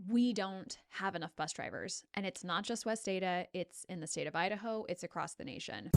we don't have enough bus drivers. And it's not just West Ada, it's in the state of Idaho, it's across the nation.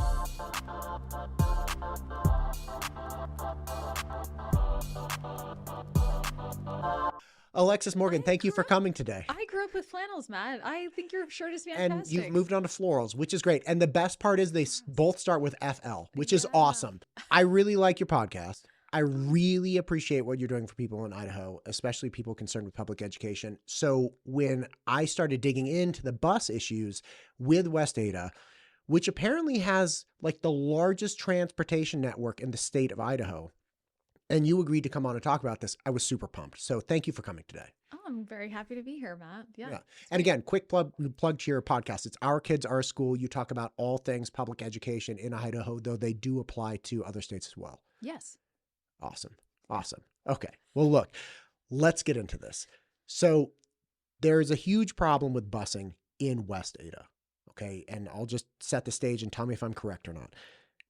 Alexis Morgan, thank you for coming today. I grew up with flannels, Matt. I think your shirt is fantastic. And you've moved on to florals, which is great. And the best part is they both start with FL, which is awesome. I really like your podcast. I really appreciate what you're doing for people in Idaho, especially people concerned with public education. So when I started digging into the bus issues with West Ada, which apparently has like the largest transportation network in the state of Idaho, and you agreed to come on and talk about this, I was super pumped. So thank you for coming today. Oh, I'm very happy to be here, Matt. Yeah. And again, quick plug to your podcast. It's Our Kids, Our School. You talk about all things public education in Idaho, though they do apply to other states as well. Yes. Awesome. Okay. Well, look, let's get into this. So there's a huge problem with busing in West Ada. Okay. And I'll just set the stage and tell me if I'm correct or not.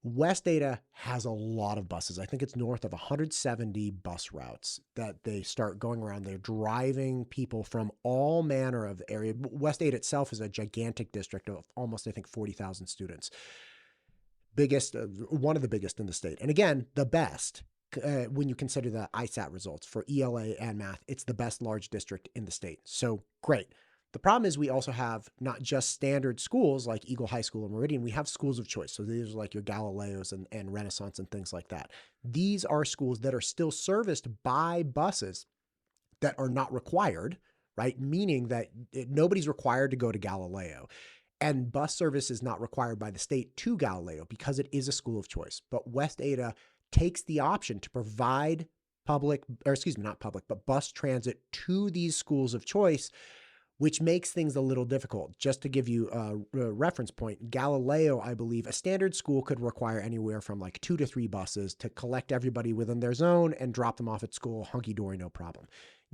West Ada has a lot of buses. I think it's north of 170 bus routes that they start going around. They're driving people from all manner of area. West Ada itself is a gigantic district of almost, I think, 40,000 students. One of the biggest in the state. And again, the best. When you consider the ISAT results for ELA and math, it's the best large district in the state. So great. The problem is we also have not just standard schools like Eagle High School and Meridian. We have schools of choice. So these are like your Galileos and Renaissance and things like that. These are schools that are still serviced by buses that are not required, right? Meaning that nobody's required to go to Galileo. And bus service is not required by the state to Galileo because it is a school of choice. But West Ada takes the option to provide bus transit to these schools of choice, which makes things a little difficult. Just to give you a reference point, Galileo, I believe, a standard school could require anywhere from like 2 to 3 buses to collect everybody within their zone and drop them off at school, hunky-dory, no problem.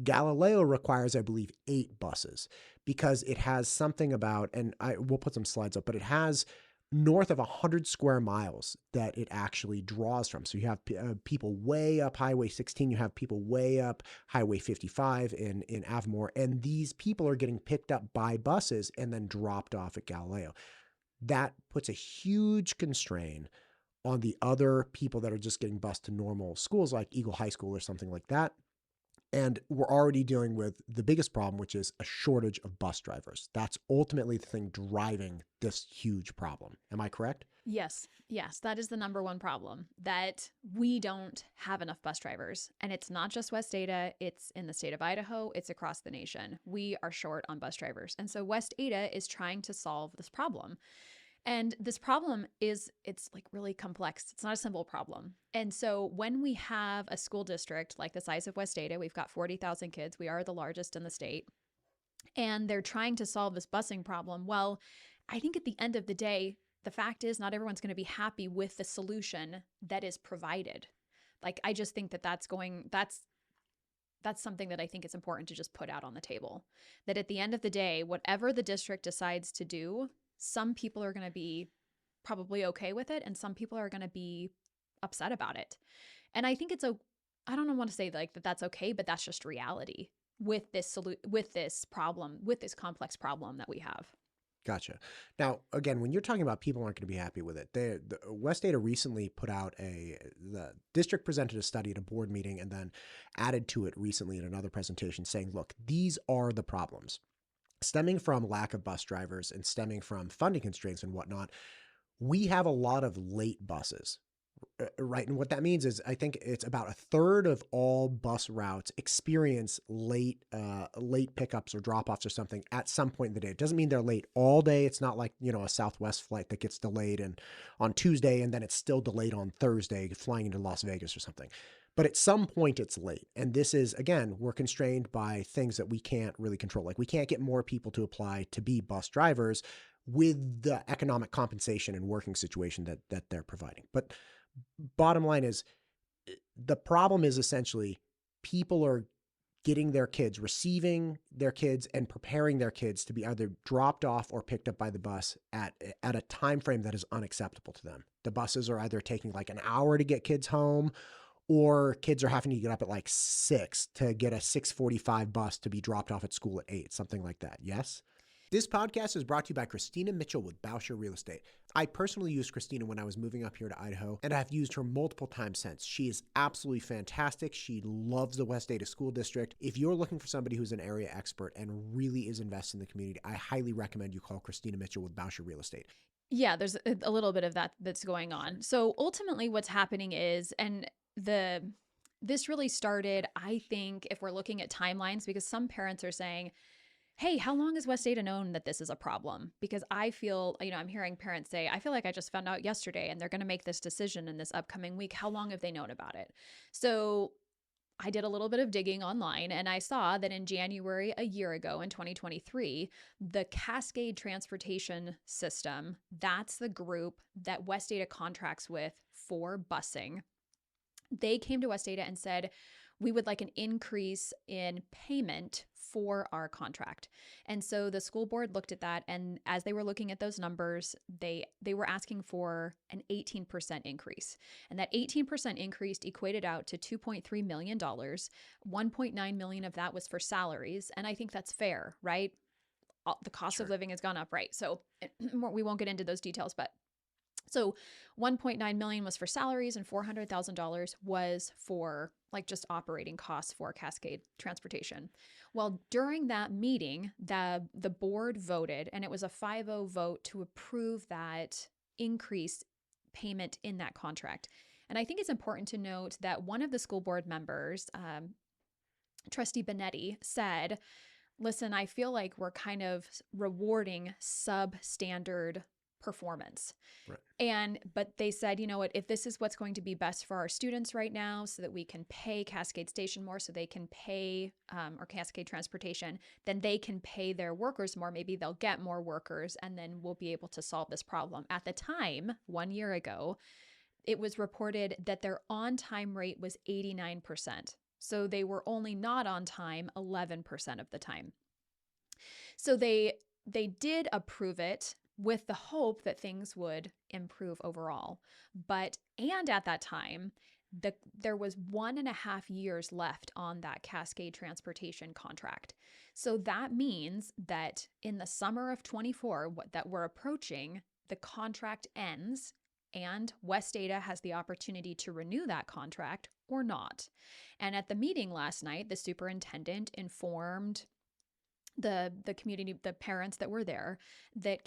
Galileo requires, I believe, 8 buses because it has something about, and we'll put some slides up, but it has north of 100 square miles that it actually draws from. So you have people way up Highway 16, you have people way up Highway 55 in Avamore, and these people are getting picked up by buses and then dropped off at Galileo. That puts a huge constraint on the other people that are just getting bused to normal schools like Eagle High School or something like that. And we're already dealing with the biggest problem, which is a shortage of bus drivers. That's ultimately the thing driving this huge problem. Am I correct? Yes, that is the number one problem, that we don't have enough bus drivers. And it's not just West Ada, it's in the state of Idaho, it's across the nation. We are short on bus drivers. And so West Ada is trying to solve this problem. And this problem it's like really complex. It's not a simple problem. And so when we have a school district like the size of West Ada, we've got 40,000 kids. We are the largest in the state. And they're trying to solve this busing problem. Well, I think at the end of the day, the fact is not everyone's going to be happy with the solution that is provided. Like, I just think that's something that I think it's important to just put out on the table. That at the end of the day, whatever the district decides to do, some people are going to be probably okay with it, and some people are going to be upset about it. And I think I don't want to say like that's okay, but that's just reality with this complex problem that we have. Gotcha. Now, again, when you're talking about people aren't going to be happy with it, the West Ada recently put out the district presented a study at a board meeting and then added to it recently in another presentation saying, look, these are the problems. Stemming from lack of bus drivers and stemming from funding constraints and whatnot, we have a lot of late buses, right? And what that means is I think it's about 1/3 of all bus routes experience late pickups or drop-offs or something at some point in the day. It doesn't mean they're late all day. It's not like, a Southwest flight that gets delayed on Tuesday and then it's still delayed on Thursday flying into Las Vegas or something. But at some point it's late. And this is, again, we're constrained by things that we can't really control. Like we can't get more people to apply to be bus drivers with the economic compensation and working situation that they're providing. But bottom line is the problem is essentially people are receiving their kids and preparing their kids to be either dropped off or picked up by the bus at a time frame that is unacceptable to them. The buses are either taking like an hour to get kids home, or kids are having to get up at like 6 to get a 6:45 bus to be dropped off at school at 8, something like that. Yes? This podcast is brought to you by Christina Mitchell with Bousher Real Estate. I personally used Christina when I was moving up here to Idaho, and I've used her multiple times since. She is absolutely fantastic. She loves the West Ada School District. If you're looking for somebody who's an area expert and really is invested in the community, I highly recommend you call Christina Mitchell with Bousher Real Estate. Yeah, there's a little bit of that's going on. So ultimately what's happening is, this really started, I think, if we're looking at timelines, because some parents are saying, hey, how long has West Ada known that this is a problem? Because I feel, I'm hearing parents say, I feel like I just found out yesterday and they're going to make this decision in this upcoming week. How long have they known about it? So I did a little bit of digging online and I saw that in January, a year ago in 2023, the Cascade Transportation System, that's the group that West Ada contracts with for busing. They came to West Ada and said, we would like an increase in payment for our contract. And so the school board looked at that, and as they were looking at those numbers, they were asking for an 18% increase. And that 18% increase equated out to $2.3 million. $1.9 million of that was for salaries. And I think that's fair, right? The cost of living has gone up, right? So we won't get into those details, but so $1.9 million was for salaries and $400,000 was for like just operating costs for Cascade Transportation. Well, during that meeting, the board voted, and it was a 5-0 vote to approve that increased payment in that contract. And I think it's important to note that one of the school board members, Trustee Benetti, said, listen, I feel like we're kind of rewarding substandard performance. Right. But they said, you know what, if this is what's going to be best for our students right now so that we can pay Cascade Station more, so they can pay, or Cascade Transportation, then they can pay their workers more. Maybe they'll get more workers and then we'll be able to solve this problem. At the time, 1 year ago, it was reported that their on-time rate was 89%. So they were only not on time 11% of the time. So they did approve it with the hope that things would improve overall. And at that time, there was 1.5 years left on that Cascade Transportation contract. So that means that in the summer of 24, that we're approaching, the contract ends and West Ada has the opportunity to renew that contract or not. And at the meeting last night, the superintendent informed the community, the parents that were there, that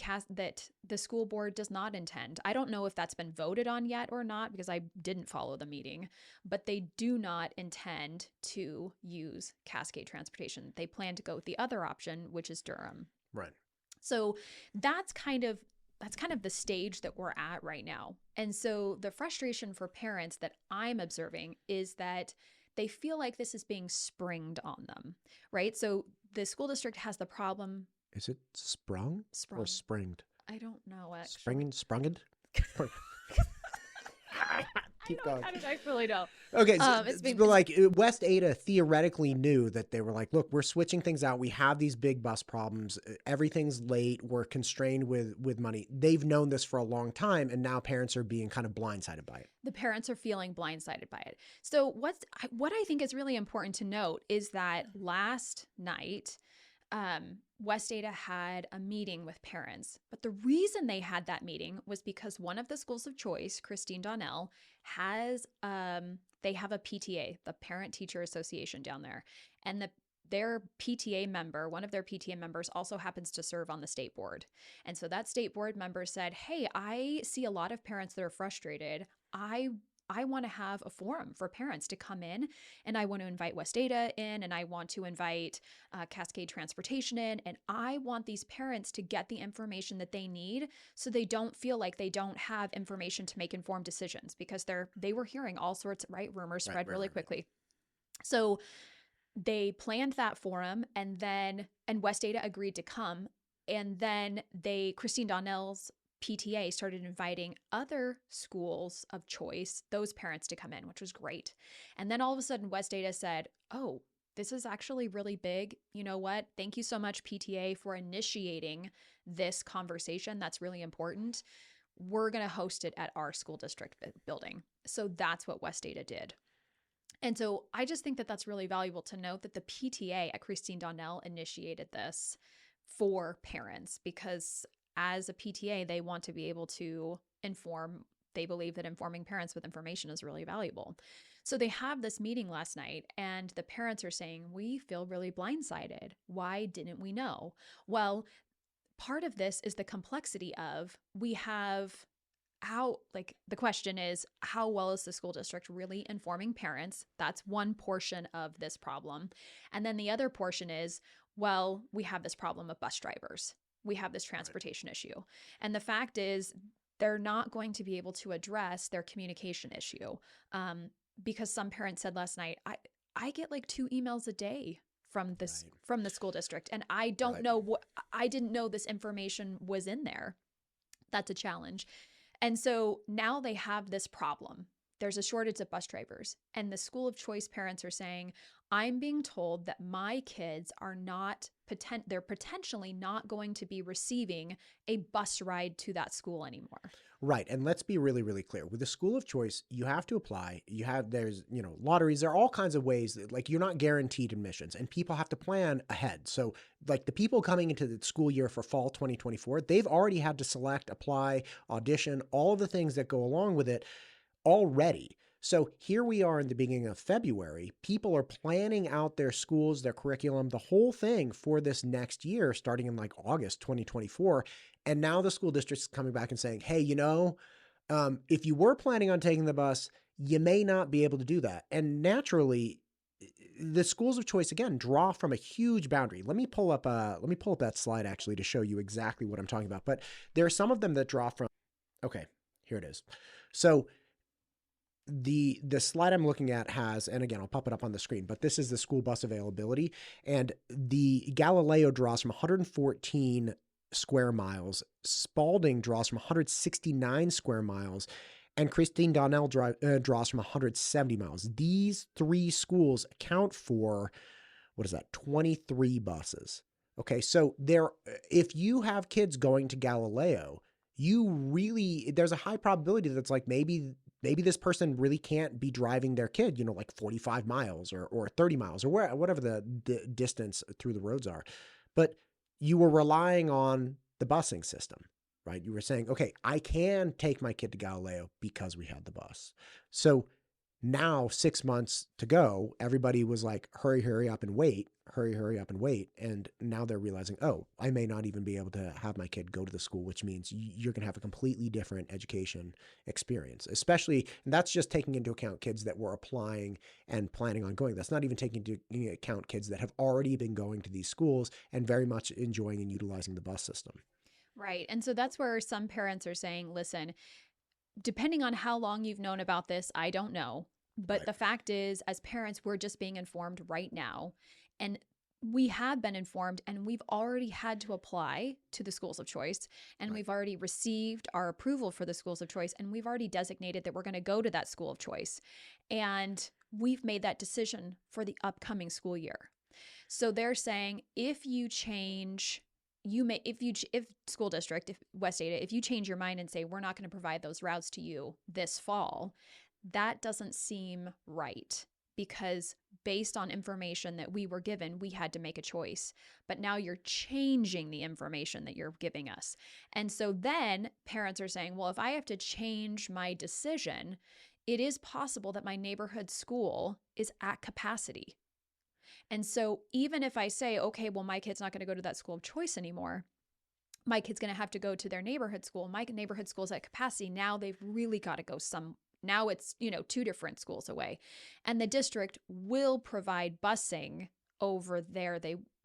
the school board does not intend. I don't know if that's been voted on yet or not because I didn't follow the meeting, but they do not intend to use Cascade Transportation. They plan to go with the other option, which is Durham. Right. So that's kind of the stage that we're at right now. And so the frustration for parents that I'm observing is that they feel like this is being springed on them, right? So the school district has the problem. Is it sprung or springed? I don't know, actually. Sprunged? Keep going. I really don't. Okay, so West Ada theoretically knew that they were like, look, we're switching things out. We have these big bus problems. Everything's late. We're constrained with money. They've known this for a long time, and now parents are being kind of blindsided by it. The parents are feeling blindsided by it. So what I think is really important to note is that last night, West Ada had a meeting with parents, but the reason they had that meeting was because one of the schools of choice, Christine Donnell, they have a PTA, the Parent Teacher Association down there, and their PTA member, one of their PTA members also happens to serve on the state board. And so that state board member said, hey, I see a lot of parents that are frustrated. I want to have a forum for parents to come in, and I want to invite West Ada in, and I want to invite Cascade Transportation in, and I want these parents to get the information that they need so they don't feel like they don't have information to make informed decisions, because they were hearing all sorts, right? Rumors spread really quickly. So they planned that forum, and West Ada agreed to come, and then Christine Donnell's PTA started inviting other schools of choice, those parents, to come in, which was great. And then all of a sudden, West Ada said, oh, this is actually really big. You know what? Thank you so much, PTA, for initiating this conversation. That's really important. We're going to host it at our school district building. So that's what West Ada did. And so I just think that that's really valuable to note that the PTA at Christine Donnell initiated this for parents because as a PTA, they want to be able to inform. They believe that informing parents with information is really valuable. So they have this meeting last night, and the parents are saying, we feel really blindsided. Why didn't we know? Well, part of this is the complexity of we have how, like, the question is, how well is the school district really informing parents? That's one portion of this problem. And then the other portion is, well, we have this problem of bus drivers. We have this transportation issue. And the fact is, they're not going to be able to address their communication issue. Because some parents said last night, I get like 2 emails a day from this from the school district, and I don't know what, I didn't know this information was in there. That's a challenge. And so now they have this problem. There's a shortage of bus drivers, and the school of choice parents are saying, I'm being told that my kids are not they're potentially not going to be receiving a bus ride to that school anymore. Right. And let's be really, really clear. With the school of choice, you have to apply. There's, lotteries. There are all kinds of ways that, like, you're not guaranteed admissions, and people have to plan ahead. So, like, the people coming into the school year for fall 2024, they've already had to select, apply, audition, all of the things that go along with it already. So here we are in the beginning of February. People are planning out their schools, their curriculum, the whole thing for this next year, starting in like August 2024. And now the school district's coming back and saying, hey, if you were planning on taking the bus, you may not be able to do that. And naturally, the schools of choice, again, draw from a huge boundary. Let me pull up that slide actually to show you exactly what I'm talking about. But there are some of them that draw from, okay, here it is. So the slide I'm looking at has, and again, I'll pop it up on the screen, but this is the school bus availability. And the Galileo draws from 114 square miles. Spalding draws from 169 square miles. And Christine Donnell draws from 170 miles. These 3 schools account for, 23 buses. Okay, so if you have kids going to Galileo, there's a high probability that's like maybe this person really can't be driving their kid, like 45 miles or 30 miles or whatever the distance through the roads are. But you were relying on the busing system, right? You were saying, okay, I can take my kid to Galileo because we had the bus. So now 6 months to go, everybody was like, hurry up and wait, hurry up and wait. And now they're realizing, oh, I may not even be able to have my kid go to the school, which means you're going to have a completely different education experience, especially, and that's just taking into account kids that were applying and planning on going. That's not even taking into account kids that have already been going to these schools and very much enjoying and utilizing the bus system. Right. And so that's where some parents are saying, listen, depending on how long you've known about this, I don't know. But the fact is, as parents, we're just being informed right now. And we have been informed, and we've already had to apply to the schools of choice, and we've already received our approval for the schools of choice, and we've already designated that we're going to go to that school of choice. And we've made that decision for the upcoming school year. So they're saying, if you change... if school district, if West Ada, if you change your mind and say, we're not going to provide those routes to you this fall, that doesn't seem right, because based on information that we were given, we had to make a choice. But now you're changing the information that you're giving us. And so then parents are saying, well, if I have to change my decision, it is possible that my neighborhood school is at capacity. And so even if I say, okay, well, my kid's not going to go to that school of choice anymore, my kid's going to have to go to their neighborhood school. My neighborhood school's at capacity. Now they've really got to go now it's, 2 different schools away. And the district will provide busing over there.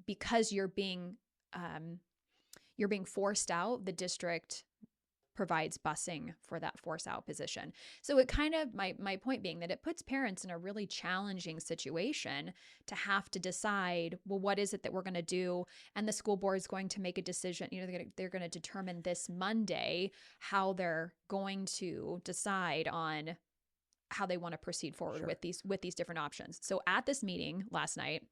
Because you're being forced out, the district provides busing for that force out position. So it kind of, my point being that it puts parents in a really challenging situation to have to decide, well, what is it that we're going to do? And the school board is going to make a decision. They're going to determine this Monday how they're going to decide on how they want to proceed forward with these different options. So at this meeting last night,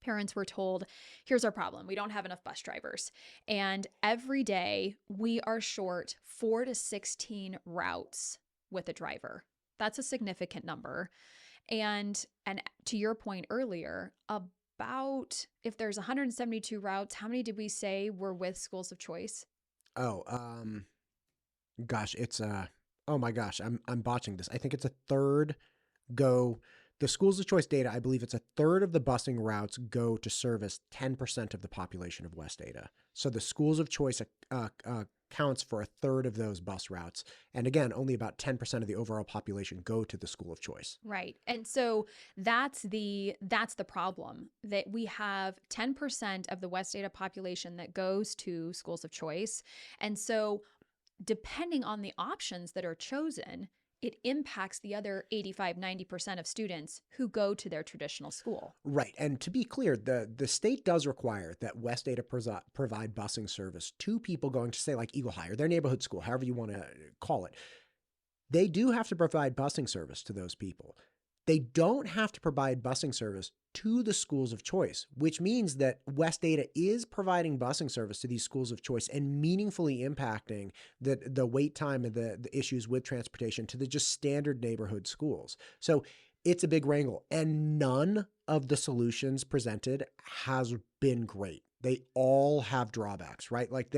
parents were told, here's our problem. We don't have enough bus drivers. And every day we are short 4 to 16 routes with a driver. That's a significant number. And to your point earlier about if there's 172 routes, how many did we say were with schools of choice? Oh, gosh, it's oh my gosh, I'm botching this. I think it's a third go. The schools of choice data, I believe it's a third of the busing routes go to service 10% of the population of West Ada. So the schools of choice counts for a third of those bus routes. And again, only about 10% of the overall population go to the school of choice. Right. And so that's the problem, that we have 10% of the West Ada population that goes to schools of choice. And so depending on the options that are chosen, it impacts the other 85-90% of students who go to their traditional school. Right. And to be clear, the state does require that West Ada provide busing service to people going to, say, like Eagle High or their neighborhood school, however you want to call it. They do have to provide busing service to those people. They don't have to provide busing service to the schools of choice, which means that West Ada is providing busing service to these schools of choice and meaningfully impacting the wait time and the issues with transportation to the just standard neighborhood schools. So it's a big wrangle, and none of the solutions presented has been great. They all have drawbacks, right? Like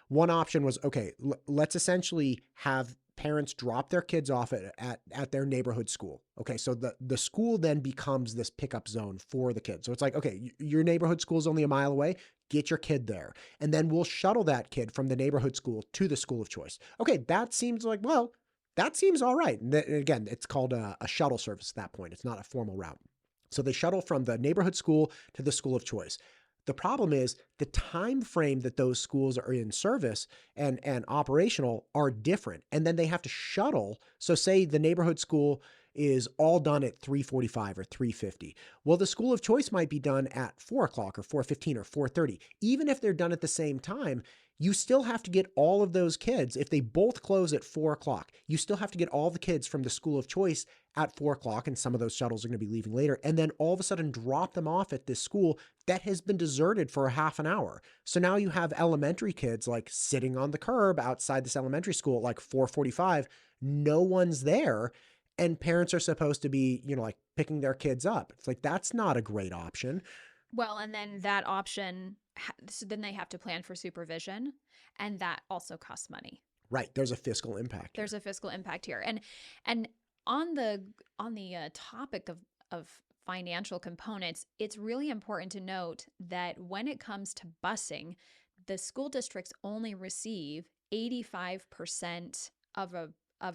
one option was, okay, let's essentially have parents drop their kids off at their neighborhood school. Okay, so the school then becomes this pickup zone for the kids. So it's like, okay, your neighborhood school is only a mile away. Get your kid there. And then we'll shuttle that kid from the neighborhood school to the school of choice. Okay, that seems like, well, that seems all right. And again, it's called a shuttle service at that point. It's not a formal route. So they shuttle from the neighborhood school to the school of choice. The problem is the time frame that those schools are in service and operational are different. And then they have to shuttle. So say the neighborhood school is all done at 3:45 or 3:50. Well, the school of choice might be done at 4 o'clock or 4:15 or 4:30. Even if they're done at the same time, you still have to get all of those kids. If they both close at 4 o'clock, you still have to get all the kids from the school of choice at 4 o'clock, and some of those shuttles are going to be leaving later, and then all of a sudden drop them off at this school that has been deserted for a half an hour. So now you have elementary kids like sitting on the curb outside this elementary school at like 4:45. No one's there, and parents are supposed to be, like picking their kids up. It's like, that's not a great option. Well, and then that option, so then they have to plan for supervision, and that also costs money. Right. There's a fiscal impact. There's a fiscal impact here. And on the topic of financial components, it's really important to note that when it comes to busing, the school districts only receive 85% of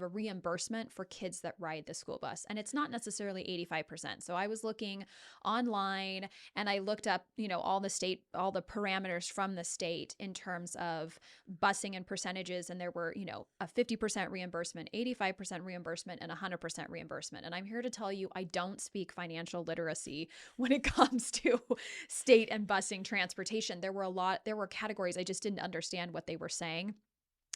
a reimbursement for kids that ride the school bus. And it's not necessarily 85%. So I was looking online and I looked up, all the parameters from the state in terms of busing and percentages. And there were, a 50% reimbursement, 85% reimbursement, and 100% reimbursement. And I'm here to tell you, I don't speak financial literacy when it comes to state and busing transportation. There were categories I just didn't understand what they were saying.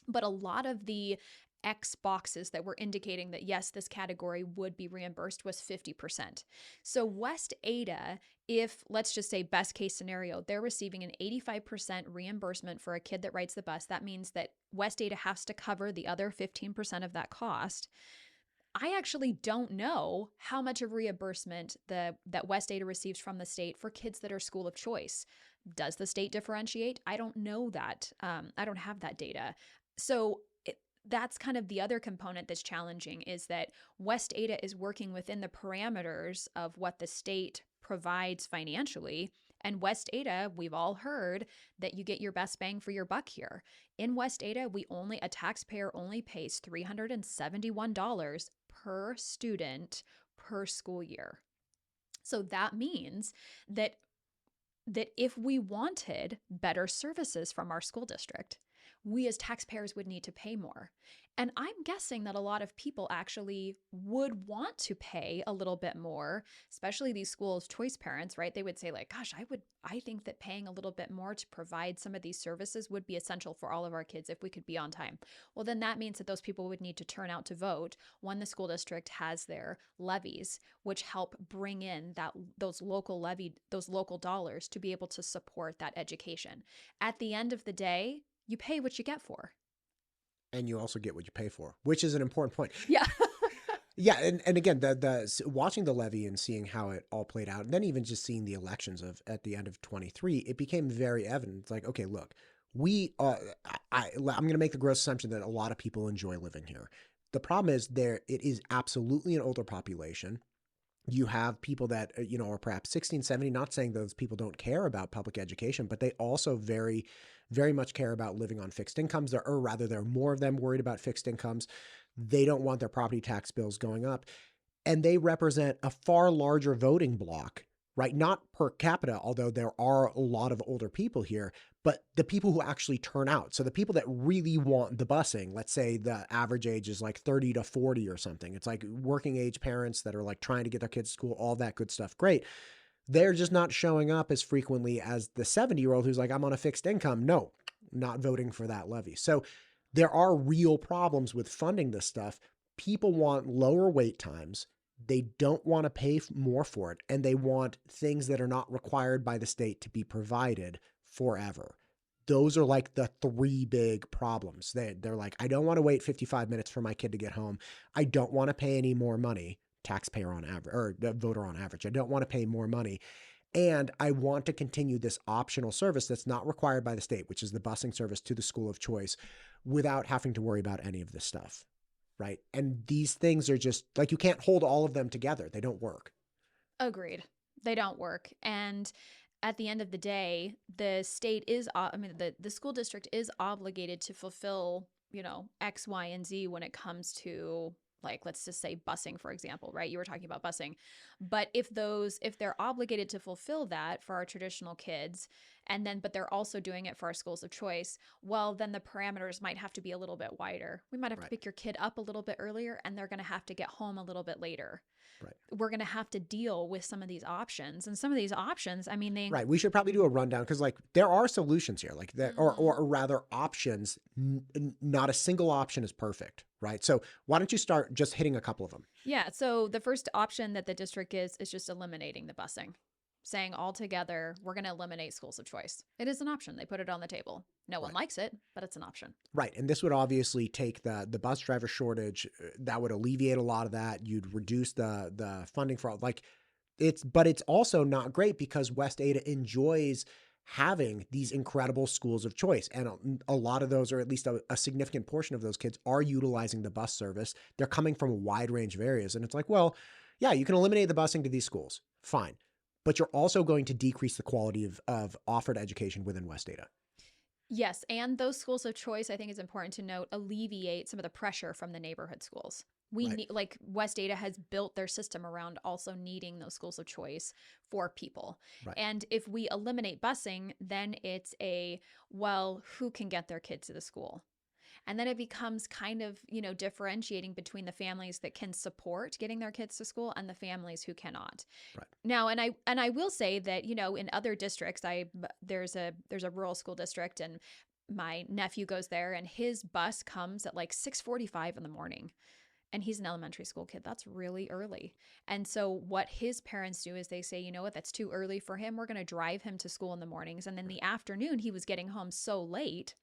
But a lot of the X boxes that were indicating that, yes, this category would be reimbursed was 50%. So West Ada, if let's just say best case scenario, they're receiving an 85% reimbursement for a kid that rides the bus. That means that West Ada has to cover the other 15% of that cost. I actually don't know how much of reimbursement that West Ada receives from the state for kids that are school of choice. Does the state differentiate? I don't know that. I don't have that data. So that's kind of the other component that's challenging, is that West Ada is working within the parameters of what the state provides financially. And West Ada, we've all heard that you get your best bang for your buck here. In West Ada, a taxpayer only pays $371 per student per school year. So that means that if we wanted better services from our school district, we as taxpayers would need to pay more. And I'm guessing that a lot of people actually would want to pay a little bit more, especially these schools' choice parents, right? They would say like, gosh, I think that paying a little bit more to provide some of these services would be essential for all of our kids if we could be on time. Well, then that means that those people would need to turn out to vote when the school district has their levies, which help bring in those local dollars to be able to support that education. At the end of the day, you pay what you get for. And you also get what you pay for, which is an important point. Yeah. Yeah, and again, watching the levy and seeing how it all played out, and then even just seeing the elections of at the end of 23, it became very evident. It's like, okay, look, we I'm going to make the gross assumption that a lot of people enjoy living here. The problem is it is absolutely an older population. You have people that, are perhaps 16, 70, not saying those people don't care about public education, but they also very, very much care about living on fixed incomes, or rather, there are more of them worried about fixed incomes. They don't want their property tax bills going up. And they represent a far larger voting bloc, right? Not per capita, although there are a lot of older people here, but the people who actually turn out. So the people that really want the busing, let's say the average age is like 30 to 40 or something. It's like working age parents that are like trying to get their kids to school, all that good stuff. Great. They're just not showing up as frequently as the 70-year-old who's like, I'm on a fixed income. No, not voting for that levy. So there are real problems with funding this stuff. People want lower wait times. They don't want to pay more for it. And they want things that are not required by the state to be provided forever. Those are like the three big problems. They're like, I don't want to wait 55 minutes for my kid to get home. I don't want to pay any more money, taxpayer on average, or voter on average. I don't want to pay more money. And I want to continue this optional service that's not required by the state, which is the busing service to the school of choice, without having to worry about any of this stuff, right? And these things are just like, you can't hold all of them together. They don't work. Agreed. They don't work. And at the end of the day, the state is, the school district is obligated to fulfill, X, Y, and Z when it comes to, like, let's just say busing, for example, right? You were talking about busing. But if they're obligated to fulfill that for our traditional kids, but they're also doing it for our schools of choice, well, then the parameters might have to be a little bit wider. We might have to pick your kid up a little bit earlier, and they're going to have to get home a little bit later. Right. We're going to have to deal with some of these options, and some of these options, right. We should probably do a rundown, because like there are solutions here, like there, or rather options. Not a single option is perfect, right? So why don't you start just hitting a couple of them? Yeah. So the first option that the district is just eliminating the busing, saying altogether, we're going to eliminate schools of choice. It is an option. They put it on the table. No one likes it, but it's an option. Right. And this would obviously take the bus driver shortage. That would alleviate a lot of that. You'd reduce the funding for but it's also not great, because West Ada enjoys having these incredible schools of choice. And a lot of those, or at least a significant portion of those kids, are utilizing the bus service. They're coming from a wide range of areas. And it's like, well, yeah, you can eliminate the busing to these schools. Fine. But you're also going to decrease the quality of offered education within West Ada. Yes, and those schools of choice, I think it's important to note, alleviate some of the pressure from the neighborhood schools. Like West Ada has built their system around also needing those schools of choice for people. Right. And if we eliminate busing, then it's who can get their kids to the school? And then it becomes kind of, differentiating between the families that can support getting their kids to school and the families who cannot. Right. Now, and I will say that, in other districts, there's a rural school district, and my nephew goes there, and his bus comes at like 6:45 in the morning. And he's an elementary school kid. That's really early. And so what his parents do is they say, you know what, that's too early for him. We're going to drive him to school in the mornings. And then the afternoon, he was getting home so late,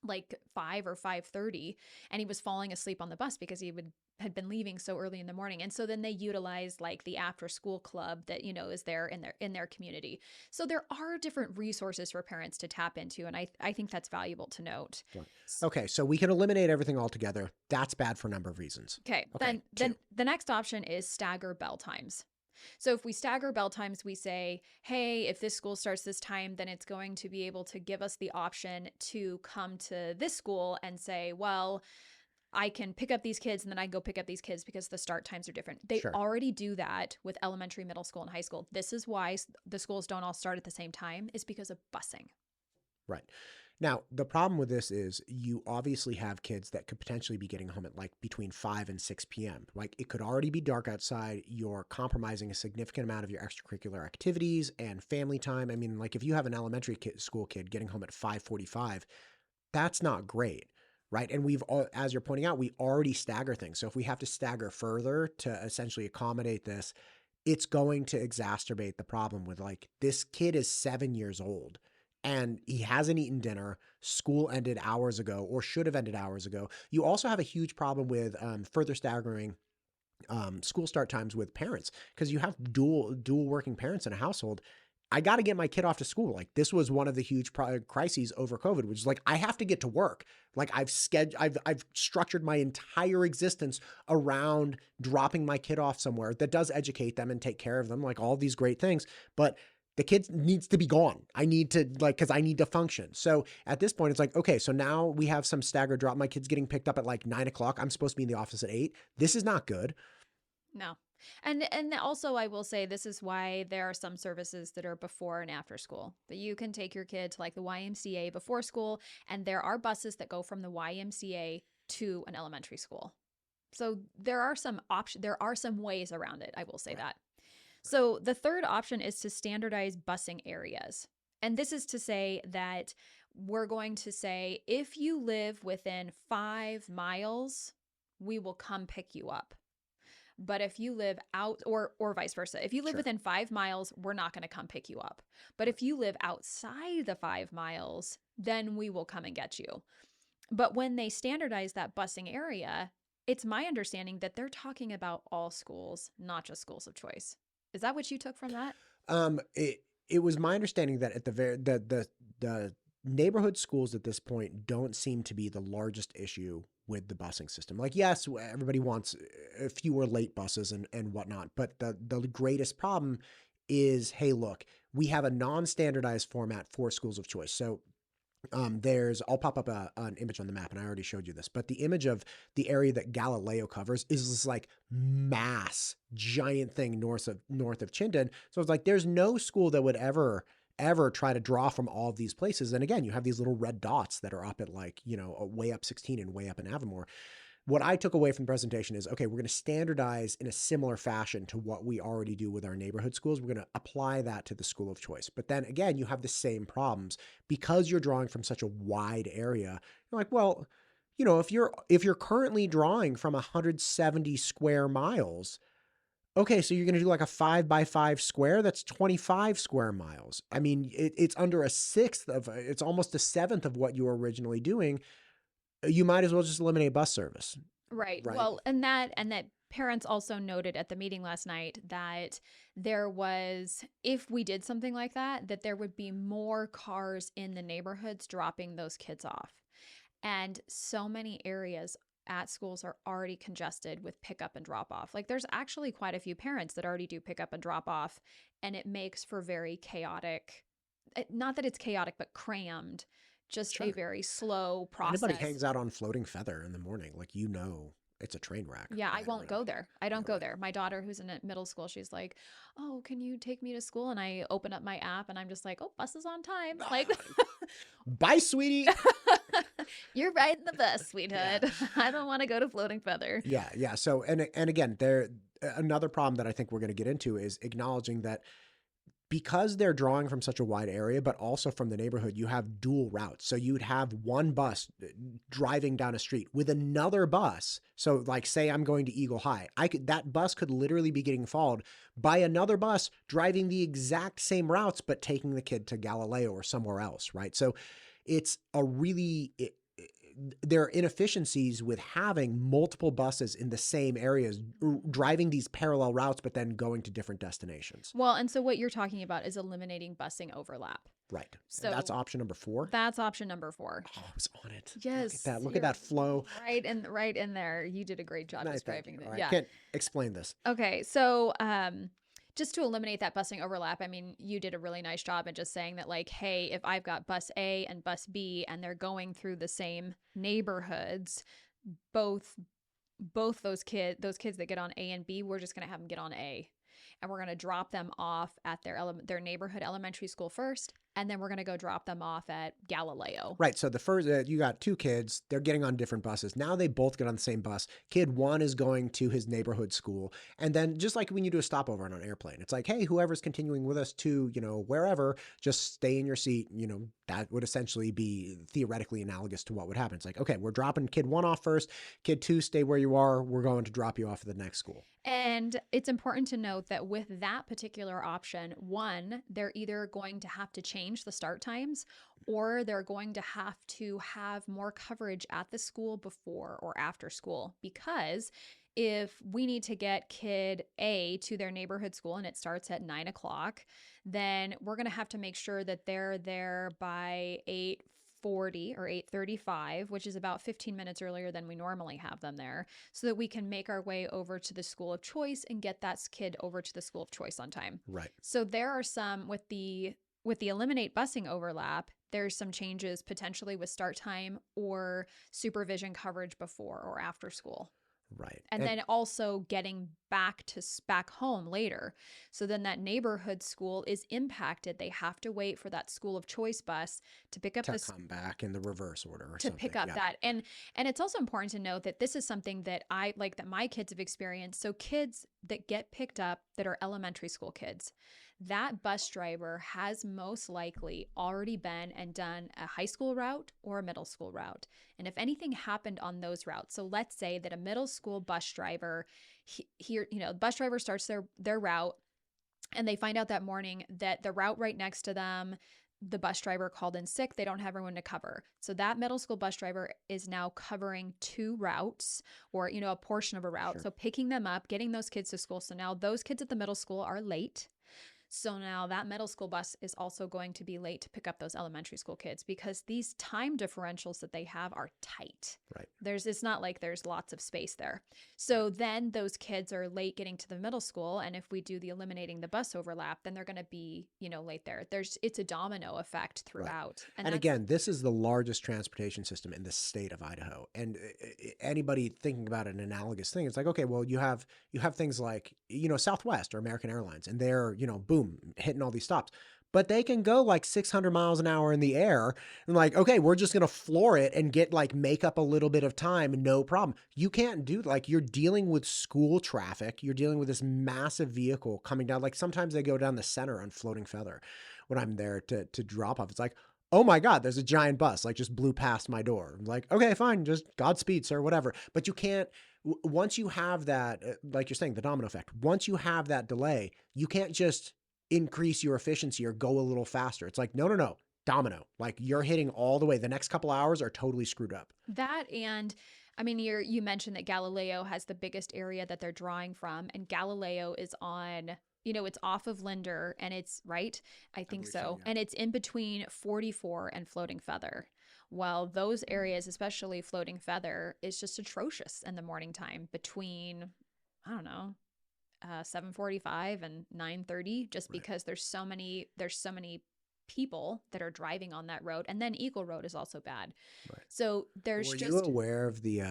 like 5 or 5:30, and he was falling asleep on the bus because he had been leaving so early in the morning. And so then they utilize like the after school club that, is there in their community. So there are different resources for parents to tap into. And I think that's valuable to note. Right. Okay. So we can eliminate everything altogether. That's bad for a number of reasons. Okay. Then the next option is stagger bell times. So if we stagger bell times, we say, hey, if this school starts this time, then it's going to be able to give us the option to come to this school and say, well, I can pick up these kids and then I go pick up these kids because the start times are different. They already do that with elementary, middle school, and high school. This is why the schools don't all start at the same time, is because of busing. Right. Now, the problem with this is you obviously have kids that could potentially be getting home at like between 5 and 6 p.m. Like it could already be dark outside. You're compromising a significant amount of your extracurricular activities and family time. I mean, like if you have an elementary school kid getting home at 5:45, that's not great. Right. And as you're pointing out, we already stagger things. So if we have to stagger further to essentially accommodate this, it's going to exacerbate the problem with like this kid is 7 years old and he hasn't eaten dinner. School ended hours ago, or should have ended hours ago. You also have a huge problem with further staggering school start times with parents, because you have dual working parents in a household. I got to get my kid off to school. Like, this was one of the huge crises over COVID, which is like, I have to get to work. Like, I've structured my entire existence around dropping my kid off somewhere that does educate them and take care of them, like all these great things. But the kid needs to be gone. I need to, like, because I need to function. So at this point, it's like, okay, so now we have some staggered drop. My kid's getting picked up at like 9 o'clock. I'm supposed to be in the office at 8. This is not good. No. And also I will say this is why there are some services that are before and after school, that you can take your kid to like the YMCA before school, and there are buses that go from the YMCA to an elementary school. So there are some ways around it. I will say that. So the third option is to standardize busing areas. And this is to say that we're going to say, if you live within 5 miles, we will come pick you up. But if you live out, or vice versa, if you live within 5 miles, we're not going to come pick you up. But if you live outside the 5 miles, then we will come and get you. But when they standardize that busing area, it's my understanding that they're talking about all schools, not just schools of choice. Is that what you took from that? It was my understanding that at the neighborhood schools at this point don't seem to be the largest issue with the busing system. Like, yes, everybody wants fewer late buses and whatnot, but the greatest problem is, hey, look, we have a non-standardized format for schools of choice. So I'll pop up an image on the map, and I already showed you this, but the image of the area that Galileo covers is this like mass giant thing north of Chinden. So it's like, there's no school that would ever try to draw from all of these places. And again, you have these little red dots that are up at, like, way up 16 and way up in Avamore. What I took away from the presentation is, okay, we're going to standardize in a similar fashion to what we already do with our neighborhood schools. We're going to apply that to the school of choice. But then again, you have the same problems because you're drawing from such a wide area. You're like, well, if you're currently drawing from 170 square miles, okay, so you're going to do like a 5 by 5 square. That's 25 square miles. I mean, it's under a sixth of, it's almost a seventh of what you were originally doing. You might as well just eliminate bus service. Right. Well, and that parents also noted at the meeting last night that there was, if we did something like that, that there would be more cars in the neighborhoods dropping those kids off. And so many areas at schools are already congested with pickup and drop off. Like, there's actually quite a few parents that already do pick up and drop off, and it makes for very chaotic, not that it's chaotic, but crammed, just a very slow process. Anybody hangs out on Floating Feather in the morning, like, it's a train wreck. Yeah, I won't go there. I don't go there. My daughter, who's in middle school, she's like, oh, can you take me to school? And I open up my app and I'm just like, oh, bus is on time. Like, bye, sweetie. You're riding the bus, sweetheart. Yeah. I don't want to go to Floating Feather. Yeah. So, and again, another problem that I think we're going to get into is acknowledging that because they're drawing from such a wide area, but also from the neighborhood, you have dual routes. So you'd have one bus driving down a street with another bus. So, like, say I'm going to Eagle High, that bus could literally be getting followed by another bus driving the exact same routes, but taking the kid to Galileo or somewhere else, right? So it's there are inefficiencies with having multiple buses in the same areas driving these parallel routes, but then going to different destinations. Well, and so what you're talking about is eliminating busing overlap. Right. So that's option number 4. That's option number 4. Oh, I was on it. Yes. Look at that flow. Right in there. You did a great job describing it. Yeah. I can't explain this. Okay. So, just to eliminate that busing overlap, I mean, you did a really nice job in just saying that, like, hey, if I've got bus A and bus B and they're going through the same neighborhoods, both those kids that get on A and B, we're just going to have them get on A. And we're going to drop them off at their neighborhood elementary school first, and then we're going to go drop them off at Galileo. Right. So the first, you got 2 kids, they're getting on different buses. Now they both get on the same bus. Kid 1 is going to his neighborhood school. And then just like when you do a stopover on an airplane, it's like, hey, whoever's continuing with us to, wherever, just stay in your seat. That would essentially be theoretically analogous to what would happen. It's like, okay, we're dropping kid 1 off first. Kid 2, stay where you are. We're going to drop you off at the next school. And it's important to note that with that particular option, 1, they're either going to have to change the start times, or they're going to have more coverage at the school before or after school, because if we need to get kid A to their neighborhood school and it starts at 9 o'clock, then we're going to have to make sure that they're there by 8:40 or 8:35, which is about 15 minutes earlier than we normally have them there, so that we can make our way over to the school of choice and get that kid over to the school of choice on time. Right. So there are some with the eliminate busing overlap, there's some changes potentially with start time or supervision coverage before or after school. Right. And then also getting back home later. So then that neighborhood school is impacted. They have to wait for that school of choice bus to pick up to come back in the reverse order or to something. pick up that. And it's also important to note that this is something that that my kids have experienced. So kids that get picked up that are elementary school kids, that bus driver has most likely already been and done a high school route or a middle school route. And if anything happened on those routes, so let's say that a middle school bus driver, bus driver starts their route and they find out that morning that the route right next to them, the bus driver called in sick, they don't have everyone to cover. So that middle school bus driver is now covering 2 routes or, a portion of a route. Sure. So picking them up, getting those kids to school. So now those kids at the middle school are late. So now that middle school bus is also going to be late to pick up those elementary school kids because these time differentials that they have are tight. Right. It's not like there's lots of space there. So then those kids are late getting to the middle school. And if we do the eliminating the bus overlap, then they're going to be, late there. It's a domino effect throughout. Right. And again, this is the largest transportation system in the state of Idaho. And anybody thinking about an analogous thing, it's like, okay, well, you have things like, Southwest or American Airlines, and they're, boom, hitting all these stops. But they can go like 600 miles an hour in the air and like, okay, we're just going to floor it and make up a little bit of time. No problem. You can't do you're dealing with school traffic. You're dealing with this massive vehicle coming down. Like sometimes they go down the center on Floating Feather when I'm there to drop off. It's like, oh my God, there's a giant bus, just blew past my door. I'm like, okay, fine. Just Godspeed, sir, whatever. But you can't, once you have that, like you're saying, the domino effect, once you have that delay, you can't just increase your efficiency or go a little faster. It's like, no, domino. You're hitting all the way. The next couple hours are totally screwed up. That, and I mean, you mentioned that Galileo has the biggest area that they're drawing from, and Galileo is on, it's off of Linder, and it's right. I think so. Yeah. And it's in between 44 and Floating Feather. Well, those areas, especially Floating Feather, is just atrocious in the morning time between, I don't know, 7:45 and 9:30, just because there's so many people that are driving on that road. And then Eagle Road is also bad. Right. So Were you aware of the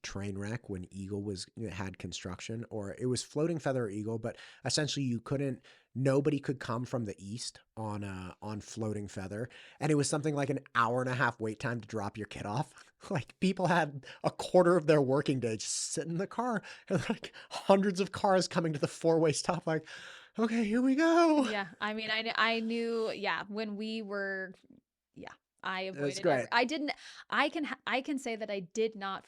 train wreck when Eagle had construction, or it was Floating Feather or Eagle, but essentially nobody could come from the east on Floating Feather. And it was something like an hour and a half wait time to drop your kid off. People had a quarter of their working day just sitting in the car, and hundreds of cars coming to the 4-way stop. Okay, here we go. Yeah. I mean, I knew, when we were, I avoided great. I can say that I did not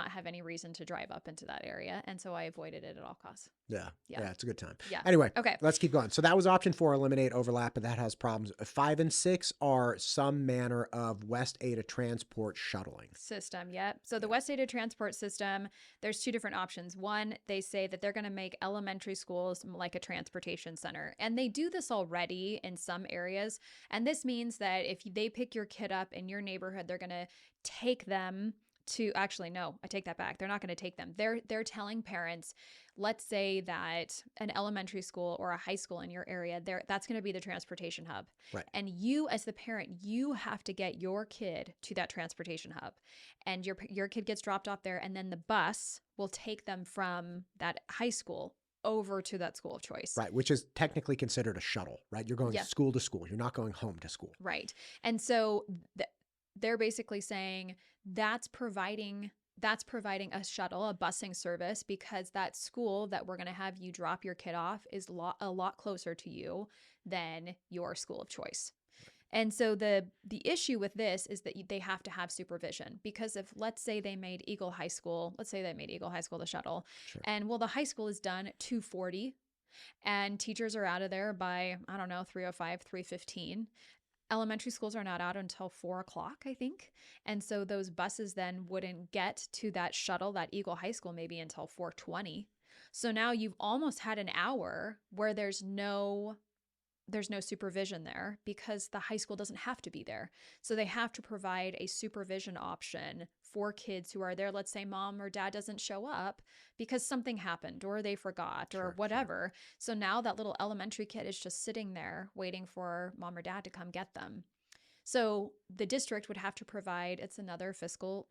have any reason to drive up into that area. And so I avoided it at all costs. Yeah. It's a good time. Yeah. Anyway, okay, let's keep going. So that was option 4, eliminate overlap, but that has problems. 5 and 6 are some manner of West Ada transport shuttling system. Yep. So the West Ada transport system, there's 2 different options. One, they say that they're going to make elementary schools like a transportation center. And they do this already in some areas. And this means that if they pick your kid up in your neighborhood, they're going to take them to, actually, no, I take that back. They're not going to take them. They're telling parents, let's say that an elementary school or a high school in your area, that's going to be the transportation hub. Right. And you, as the parent, you have to get your kid to that transportation hub. And your kid gets dropped off there, and then the bus will take them from that high school over to that school of choice. Right, which is technically considered a shuttle, right? You're going school to school. You're not going home to school. Right. And so they're basically saying that's providing a shuttle, a busing service, because that school that we're going to have you drop your kid off is a lot closer to you than your school of choice. And so the issue with this is that they have to have supervision, because if, let's say they made Eagle High School the shuttle, sure, and the high school is done at 2:40 and teachers are out of there by, I don't know, 3:05, 3:15. elementary schools are not out until 4 o'clock, I think. And so those buses then wouldn't get to that shuttle, that Eagle High School, maybe until 4:20. So now you've almost had an hour where there's no supervision there because the high school doesn't have to be there. So they have to provide a supervision option for kids who are there. Let's say mom or dad doesn't show up because something happened or they forgot or whatever. So now that little elementary kid is just sitting there waiting for mom or dad to come get them. So the district would have to provide, it's another fiscal,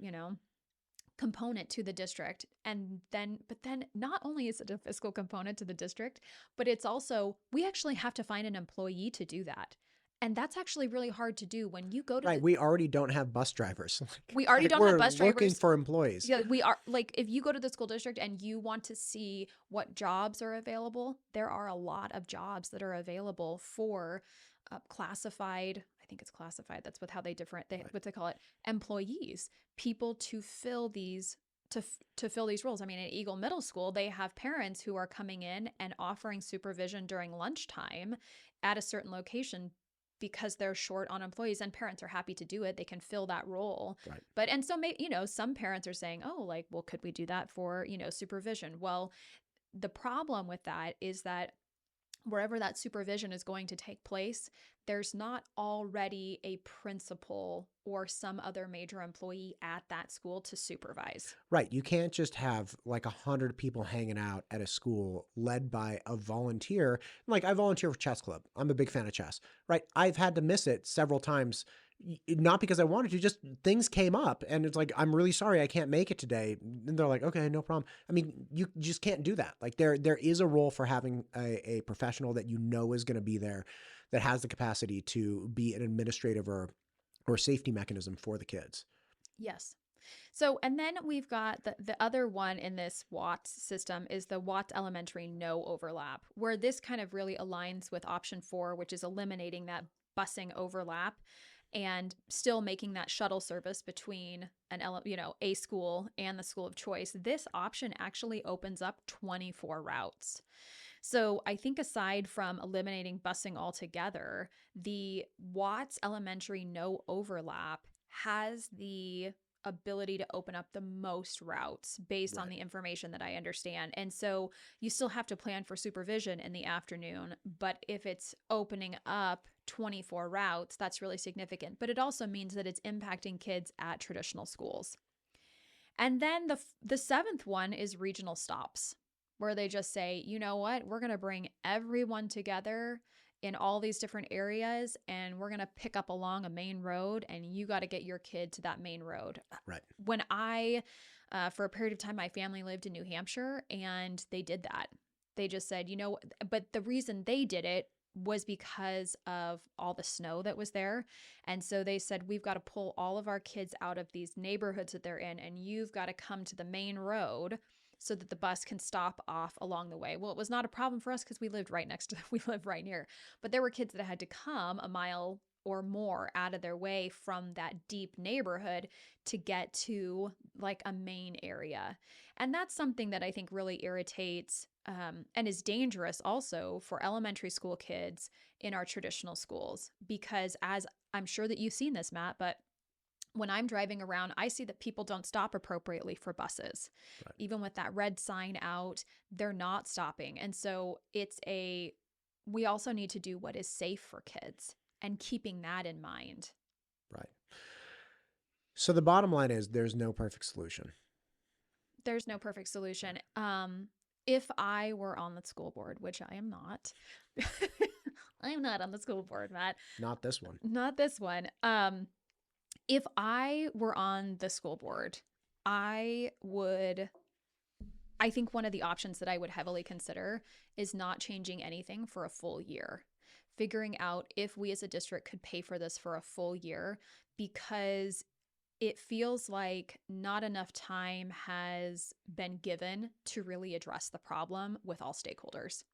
component to the district. But then not only is it a fiscal component to the district, but it's also, we actually have to find an employee to do that. And that's actually really hard to do when you go to we already don't have bus drivers. We already don't have bus drivers. We're looking for employees. Yeah, we are. Like, if you go to the school district and you want to see what jobs are available, there are a lot of jobs that are available for classified. I think it's classified. That's what they call it, employees, people to fill these to fill these roles. I mean, at Eagle Middle School, they have parents who are coming in and offering supervision during lunchtime at a certain location because they're short on employees, and parents are happy to do it. They can fill that role. Right. But, and so, some parents are saying, oh, like, well, could we do that for, supervision? Well, the problem with that is that wherever that supervision is going to take place, there's not already a principal or some other major employee at that school to supervise. Right. You can't just have like 100 people hanging out at a school led by a volunteer. Like, I volunteer for chess club. I'm a big fan of chess, right? I've had to miss it several times, not because I wanted to, just things came up and it's like, I'm really sorry, I can't make it today. And they're like, okay, no problem. I mean, you just can't do that. Like, there is a role for having a professional that is going to be there, that has the capacity to be an administrative or safety mechanism for the kids. Yes. So, and then we've got the other one in this Watts system is the Watts Elementary no overlap, where this kind of really aligns with option 4, which is eliminating that busing overlap and still making that shuttle service between a school and the school of choice. This option actually opens up 24 routes. So I think aside from eliminating busing altogether, the Watts Elementary no overlap has the ability to open up the most routes based on the information that I understand. And so you still have to plan for supervision in the afternoon, but if it's opening up 24 routes, that's really significant. But it also means that it's impacting kids at traditional schools. And then the seventh one is regional stops, where they just say, you know what, we're going to bring everyone together in all these different areas, and we're going to pick up along a main road, and you got to get your kid to that main road. Right. When for a period of time, my family lived in New Hampshire, and they did that. They just said, but the reason they did it was because of all the snow that was there. And so they said, we've got to pull all of our kids out of these neighborhoods that they're in, and you've got to come to the main road so that the bus can stop off along the way. Well, it was not a problem for us because we live right near. But there were kids that had to come a mile or more out of their way from that deep neighborhood to get to like a main area. And that's something that I think really irritates and is dangerous also for elementary school kids in our traditional schools, because as I'm sure that you've seen this, Matt, but when I'm driving around, I see that people don't stop appropriately for buses. Right. Even with that red sign out, they're not stopping. And so we also need to do what is safe for kids and keeping that in mind. Right. So the bottom line is there's no perfect solution. There's no perfect solution. If I were on the school board, which I am not, I'm not on the school board, Matt. Not this one. Not this one. If I were on the school board, I think one of the options that I would heavily consider is not changing anything for a full year, figuring out if we as a district could pay for this for a full year, because it feels like not enough time has been given to really address the problem with all stakeholders.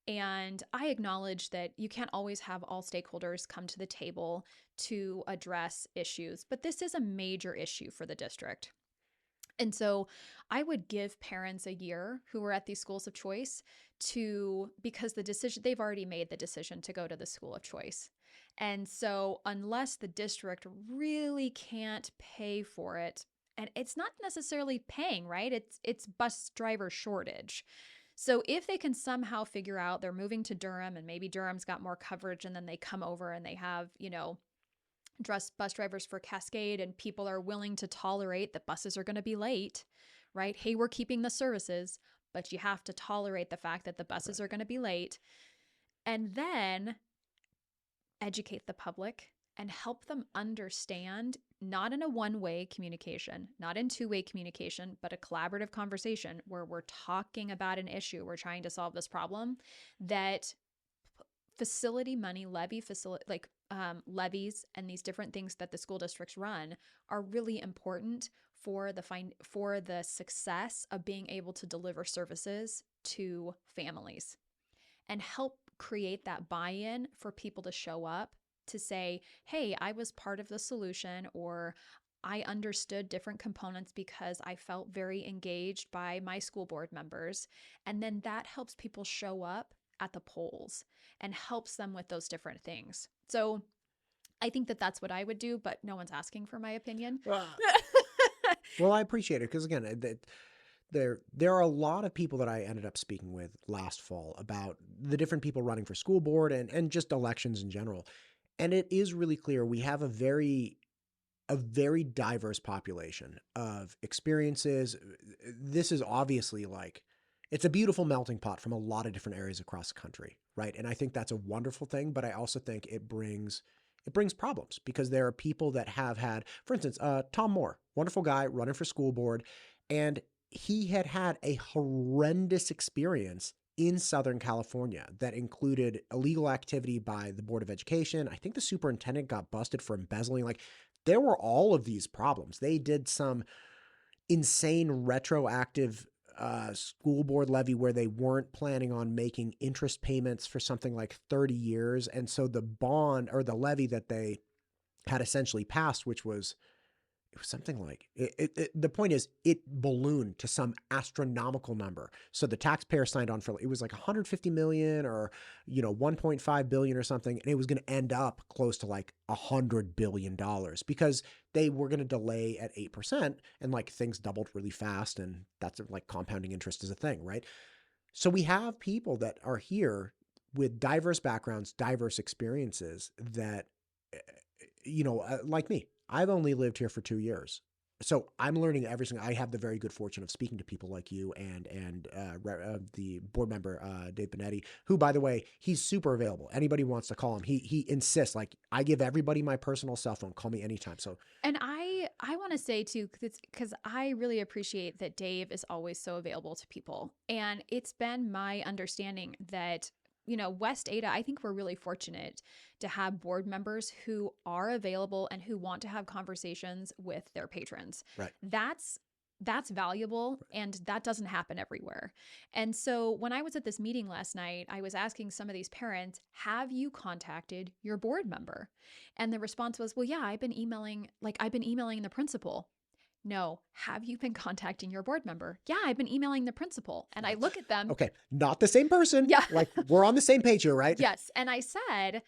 And I acknowledge that you can't always have all stakeholders come to the table to address issues, but this is a major issue for the district. And so I would give parents a year who are at these schools of choice because they've already made the decision to go to the school of choice. And so unless the district really can't pay for it, and it's not necessarily paying, right? It's bus driver shortage. So if they can somehow figure out they're moving to Durham and maybe Durham's got more coverage and then they come over and they have, bus drivers for Cascade and people are willing to tolerate that buses are going to be late, right? Hey, we're keeping the services, but you have to tolerate the fact that the buses are going to be late. And then educate the public and help them understand, not in a one-way communication, not in two-way communication, but a collaborative conversation where we're talking about an issue, we're trying to solve this problem, that facility money, levies and these different things that the school districts run are really important for the success of being able to deliver services to families, and help create that buy-in for people to show up to say, hey, I was part of the solution, or I understood different components because I felt very engaged by my school board members. And then that helps people show up at the polls and helps them with those different things. So I think that that's what I would do, but no one's asking for my opinion. Well, I appreciate it because, again, there are a lot of people that I ended up speaking with last fall about the different people running for school board and just elections in general. And it is really clear we have a very diverse population of experiences. This is obviously it's a beautiful melting pot from a lot of different areas across the country, right? And I think that's a wonderful thing, but I also think it brings problems because there are people that have had, for instance, Tom Moore, wonderful guy running for school board, and he had a horrendous experience in Southern California that included illegal activity by the Board of Education. I think the superintendent got busted for embezzling. There were all of these problems. They did some insane retroactive school board levy where they weren't planning on making interest payments for something like 30 years. And so the bond or the levy that they had essentially passed, which was, it was something like the point is it ballooned to some astronomical number. So the taxpayer signed on for, it was like 150 million or, 1.5 billion or something. And it was going to end up close to like $100 billion because they were going to delay at 8% and things doubled really fast. And that's compounding interest is a thing, right? So we have people that are here with diverse backgrounds, diverse experiences that, like me. I've only lived here for 2 years. So I'm learning everything. I have the very good fortune of speaking to people like you and the board member, Dave Benetti, who, by the way, he's super available. Anybody wants to call him. He insists, I give everybody my personal cell phone. Call me anytime. So, and I want to say too, because I really appreciate that Dave is always so available to people. And it's been my understanding that West Ada, I think we're really fortunate to have board members who are available and who want to have conversations with their patrons. Right. That's valuable, and that doesn't happen everywhere. And so when I was at this meeting last night, I was asking some of these parents, have you contacted your board member? And the response was, well, yeah, I've been emailing the principal. No, have you been contacting your board member? Yeah, I've been emailing the principal. And I look at them. Okay, not the same person. Yeah. We're on the same page here, right? Yes. And I said,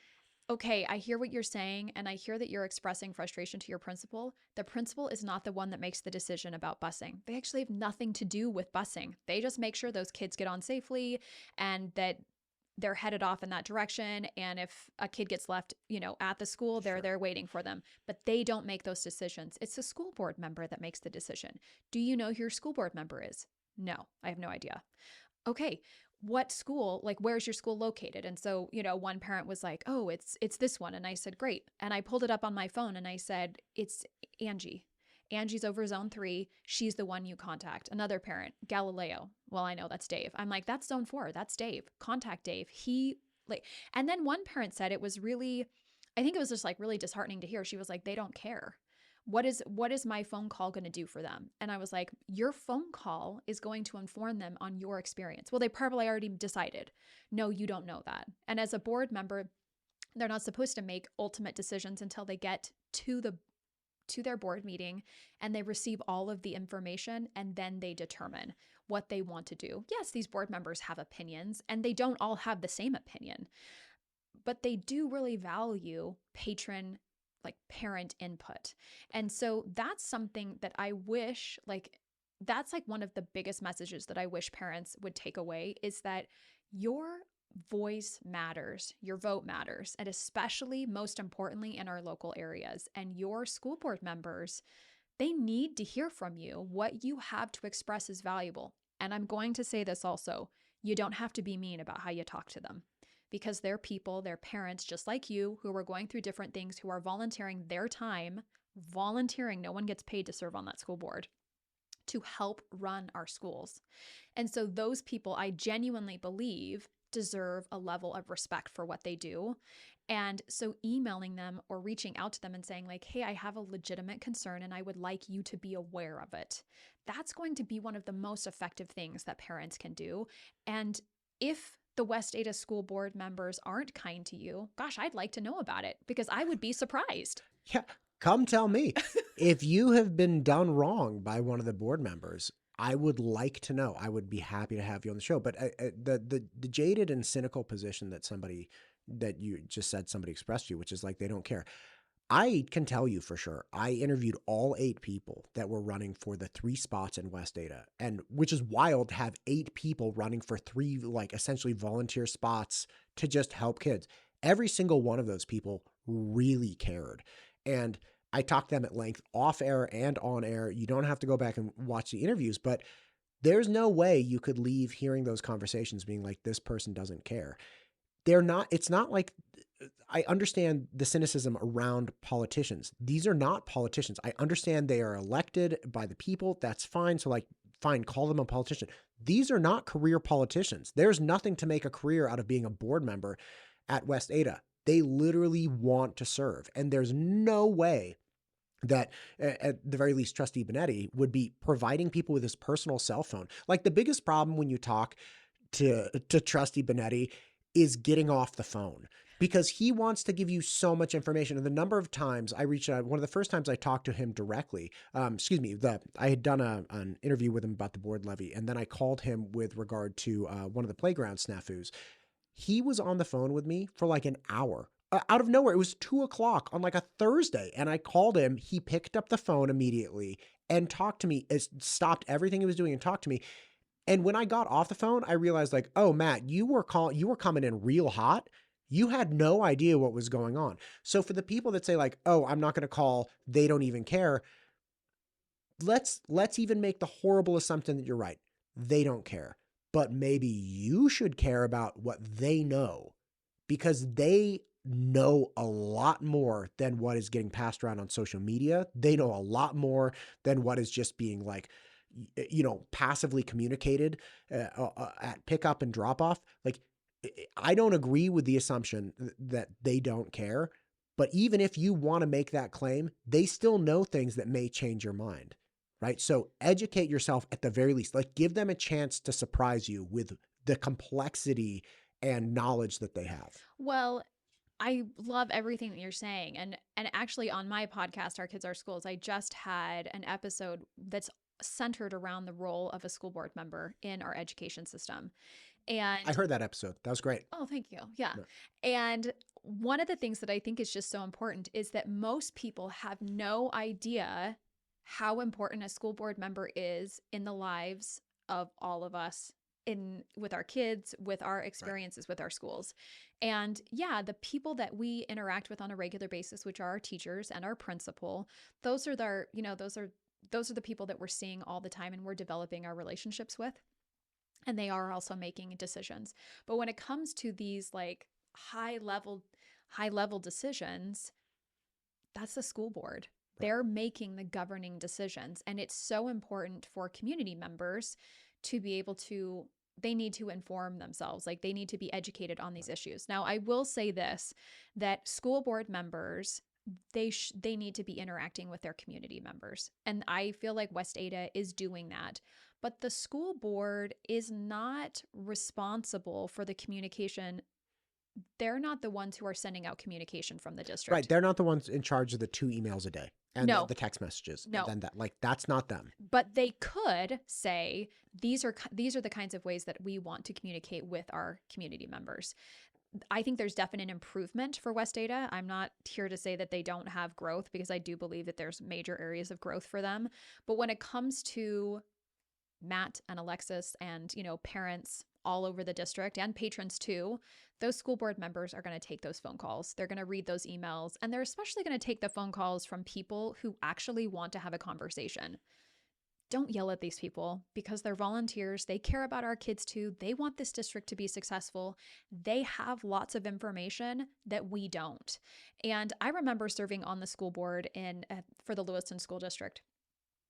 okay, I hear what you're saying, and I hear that you're expressing frustration to your principal. The principal is not the one that makes the decision about busing. They actually have nothing to do with busing. They just make sure those kids get on safely and that they're headed off in that direction. And if a kid gets left, at the school, they're there waiting for them. But they don't make those decisions. It's the school board member that makes the decision. Do you know who your school board member is? No, I have no idea. Okay, what school, where's your school located? And so, one parent was like, oh, it's this one. And I said, great. And I pulled it up on my phone and I said, it's Angie. Angie's over zone 3. She's the one you contact. Another parent, Galileo. Well, I know that's Dave. I'm like, that's zone 4. That's Dave. Contact Dave. And then one parent said it was really, I think it was just really disheartening to hear. She was like, they don't care. What is my phone call going to do for them? And I was like, your phone call is going to inform them on your experience. Well, they probably already decided. No, you don't know that. And as a board member, they're not supposed to make ultimate decisions until they get to their board meeting and they receive all of the information, and then they determine what they want to do. Yes, these board members have opinions and they don't all have the same opinion. but they do really value patron, like parent input. And so that's something that I wish, like, that's like one of the biggest messages that I wish parents would take away, is that your voice matters, your vote matters, and especially most importantly in our local areas. And your school board members, they need to hear from you. What you have to express is valuable. And I'm going to say this also, you don't have to be mean about how you talk to them, because they're people, they're parents just like you, who are going through different things, who are volunteering their time, volunteering, no one gets paid to serve on that school board, to help run our schools. And so those people, I genuinely believe, deserve a level of respect for what they do. And so emailing them or reaching out to them and saying like, hey, I have a legitimate concern and I would like you to be aware of it. That's going to be one of the most effective things that parents can do. And if the West Ada school board members aren't kind to you, gosh, I'd like to know about it, because I would be surprised. Yeah. Come tell me. If you have been done wrong by one of the board members, I would like to know. I would be happy to have you on the show. But the jaded and cynical position that you just said somebody expressed to you, which is like they don't care. I can tell you for sure, I interviewed all 8 people that were running for the 3 spots in West Ada, and which is wild to have 8 people running for 3 like essentially volunteer spots to just help kids. Every single one of those people really cared. And I talked to them at length off air and on air. You don't have to go back and watch the interviews, but there's no way you could leave hearing those conversations being like, this person doesn't care. It's not like, I understand the cynicism around politicians. These are not politicians. I understand they are elected by the people. That's fine. So like, fine, call them a politician. These are not career politicians. There's nothing to make a career out of being a board member at West Ada. They literally want to serve. And there's no way that at the very least, Trustee Benetti would be providing people with his personal cell phone. Like the biggest problem when you talk to Trustee Benetti is getting off the phone, because he wants to give you so much information. And the number of times I reached out, one of the first times I talked to him directly, I had done an interview with him about the board levy. And then I called him with regard to one of the playground snafus. He was on the phone with me for like an hour. Out of nowhere, it was 2:00 on like a Thursday. And I called him. He picked up the phone immediately and talked to me, stopped everything he was doing and talked to me. And when I got off the phone, I realized like, oh, Matt, you were coming in real hot. You had no idea what was going on. So for the people that say like, oh, I'm not going to call, they don't even care. Let's even make the horrible assumption that you're right. They don't care, but maybe you should care about what they know, because they know a lot more than what is getting passed around on social media. They know a lot more than what is just being like, passively communicated at pickup and drop off. Like, I don't agree with the assumption that they don't care, but even if you want to make that claim, they still know things that may change your mind, right? So educate yourself at the very least, like give them a chance to surprise you with the complexity and knowledge that they have. Well, I love everything that you're saying. And actually on my podcast, Our Kids, Our Schools, I just had an episode that's centered around the role of a school board member in our education system. And I heard that episode. That was great. Oh, thank you. Yeah. And one of the things that I think is just so important is that most people have no idea how important a school board member is in the lives of all of us, with our kids, with our experiences with our schools. And yeah, the people that we interact with on a regular basis, which are our teachers and our principal, those are the people that we're seeing all the time and we're developing our relationships with. And they are also making decisions. But when it comes to these like high level decisions, that's the school board. Right. They're making the governing decisions. And it's so important for community members to be able to, they need to inform themselves. Like they need to be educated on these issues. Now, I will say this, that school board members, they need to be interacting with their community members. And I feel like West Ada is doing that. But the school board is not responsible for the communication. They're not the ones who are sending out communication from the district. Right. They're not the ones in charge of the 2 emails a day and the text messages. No. And that's not them. But they could say, these are the kinds of ways that we want to communicate with our community members. I think there's definite improvement for West Ada. I'm not here to say that they don't have growth, because I do believe that there's major areas of growth for them. But when it comes to Matt and Alexis and, parents all over the district and patrons too, those school board members are going to take those phone calls. They're going to read those emails, and they're especially going to take the phone calls from people who actually want to have a conversation. Don't yell at these people, because they're volunteers. They care about our kids too. They want this district to be successful. They have lots of information that we don't. And I remember serving on the school board for the Lewiston School District.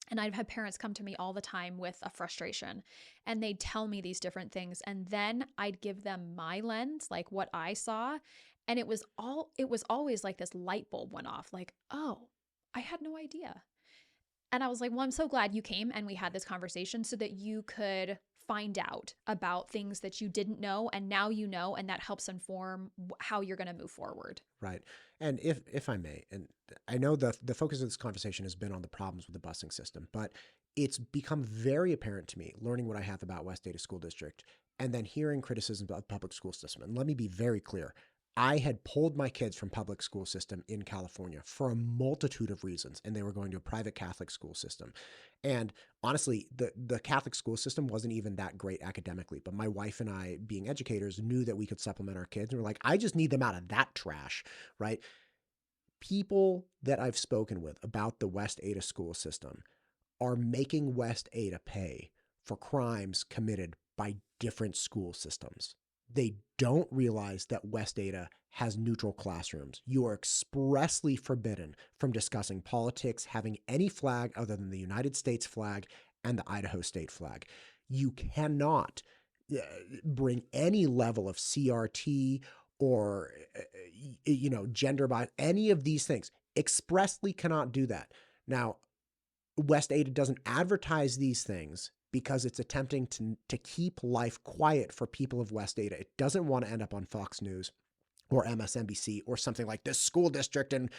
And I've had parents come to me all the time with a frustration, and they'd tell me these different things. And then I'd give them my lens, like what I saw. And it was always like this light bulb went off, like, oh, I had no idea. And I was like, well, I'm so glad you came and we had this conversation so that you could find out about things that you didn't know. And now you know, and that helps inform how you're going to move forward. Right. And if I may, and I know the focus of this conversation has been on the problems with the busing system, but it's become very apparent to me, learning what I have about West Ada School District and then hearing criticism of the public school system. And let me be very clear. I had pulled my kids from public school system in California for a multitude of reasons, and they were going to a private Catholic school system. And honestly, the Catholic school system wasn't even that great academically, but my wife and I, being educators, knew that we could supplement our kids. And we're like, I just need them out of that trash, right? People that I've spoken with about the West Ada school system are making West Ada pay for crimes committed by different school systems. They don't realize that West Ada has neutral classrooms. You are expressly forbidden from discussing politics, having any flag other than the United States flag and the Idaho state flag. You cannot bring any level of CRT or, gender bias, any of these things. Expressly cannot do that. Now, West Ada doesn't advertise these things because it's attempting to keep life quiet for people of West Ada. It doesn't want to end up on Fox News or MSNBC or something like this school district in,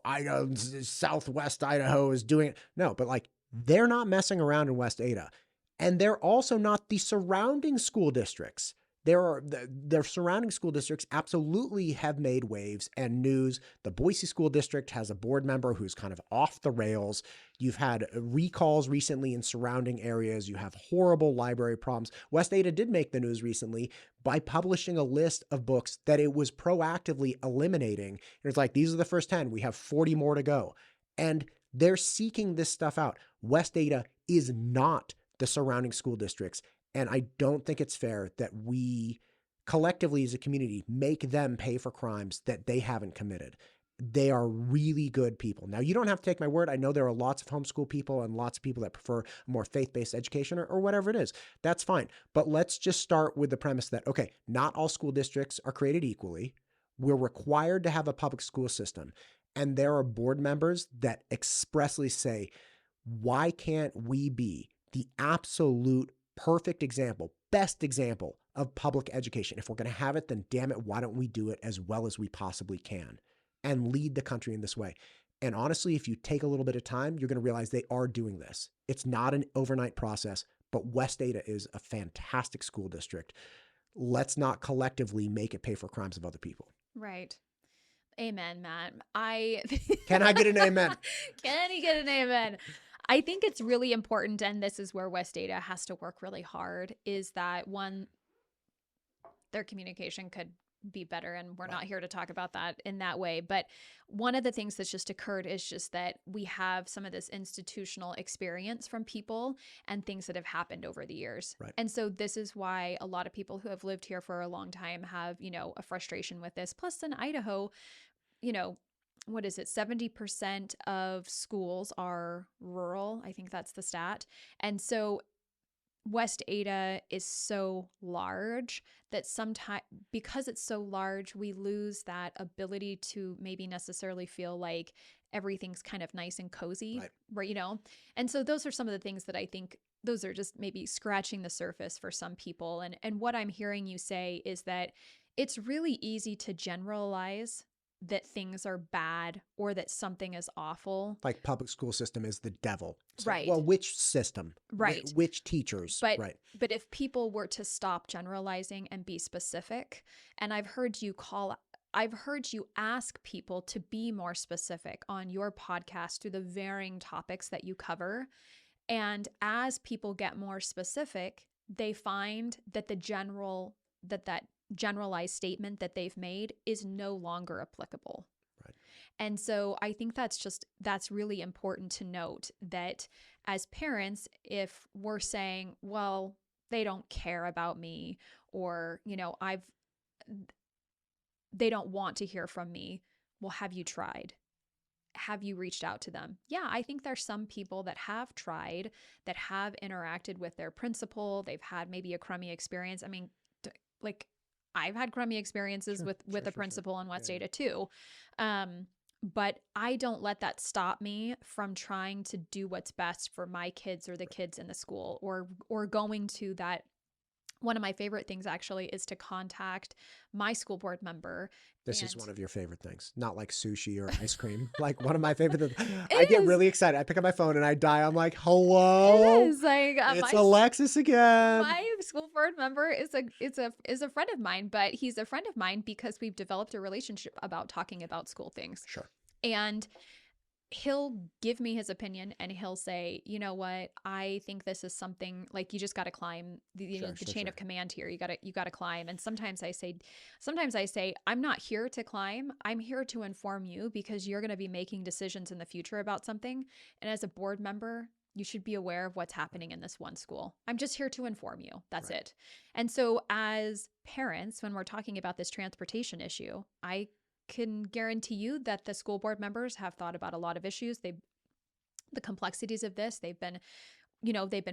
Idaho, Southwest Idaho is doing it. No, but like, they're not messing around in West Ada. And they're also not the surrounding school districts. Their surrounding school districts absolutely have made waves and news. The Boise School District has a board member who's kind of off the rails. You've had recalls recently in surrounding areas. You have horrible library problems. West Ada did make the news recently by publishing a list of books that it was proactively eliminating. And it's like, these are the first 10. We have 40 more to go. And they're seeking this stuff out. West Ada is not the surrounding school districts. And I don't think it's fair that we collectively as a community make them pay for crimes that they haven't committed. They are really good people. Now, you don't have to take my word. I know there are lots of homeschool people and lots of people that prefer a more faith-based education or whatever it is. That's fine. But let's just start with the premise that, okay, not all school districts are created equally. We're required to have a public school system. And there are board members that expressly say, why can't we be the absolute perfect example, best example of public education? If we're going to have it, then damn it, why don't we do it as well as we possibly can and lead the country in this way? And honestly, if you take a little bit of time, you're going to realize they are doing this. It's not an overnight process, but West Ada is a fantastic school district. Let's not collectively make it pay for crimes of other people. Right. Amen, Matt. Can I get an amen? Can you get an amen? I think it's really important, and this is where West Ada has to work really hard, is that one, their communication could be better, and we're not here to talk about that in that way. But one of the things that's just occurred is just that we have some of this institutional experience from people and things that have happened over the years. Right. And so this is why a lot of people who have lived here for a long time have, a frustration with this. Plus in Idaho, what is it? 70% of schools are rural. I think that's the stat. And so West Ada is so large that sometimes, because it's so large, we lose that ability to maybe necessarily feel like everything's kind of nice and cozy, right? And so those are some of the things that I think those are just maybe scratching the surface for some people. And what I'm hearing you say is that it's really easy to generalize that things are bad or that something is awful. Like public school system is the devil. So, Right. well, which system? Right. Which teachers? But, right. But if people were to stop generalizing and be specific, and I've heard you ask people to be more specific on your podcast through the varying topics that you cover. And as people get more specific, they find that that generalized statement that they've made is no longer applicable. Right. And so I think that's really important to note, that as parents, if we're saying, well, they don't care about me, or, they don't want to hear from me. Well, have you tried? Have you reached out to them? Yeah, I think there's some people that have tried, that have interacted with their principal. They've had maybe a crummy experience. I mean, like, I've had crummy experiences with a principal in West Ada too. But I don't let that stop me from trying to do what's best for my kids or the kids in the school, or going to that. One of my favorite things actually is to contact my school board member. This is one of your favorite things, not like sushi or ice cream. Like one of my favorite things. I get really excited. I pick up my phone and I dial. I'm like, hello. It is like it's Alexis again. My school board member is a friend of mine, but he's a friend of mine because we've developed a relationship about talking about school things. Sure. And he'll give me his opinion and he'll say, you know what, I think this is something, like, you just got to climb the chain of command here. You got to climb. And sometimes I say, I'm not here to climb. I'm here to inform you, because you're going to be making decisions in the future about something. And as a board member, you should be aware of what's happening in this one school. I'm just here to inform you. That's it. And so as parents, when we're talking about this transportation issue, I can guarantee you that the school board members have thought about a lot of issues. The complexities of this, they've been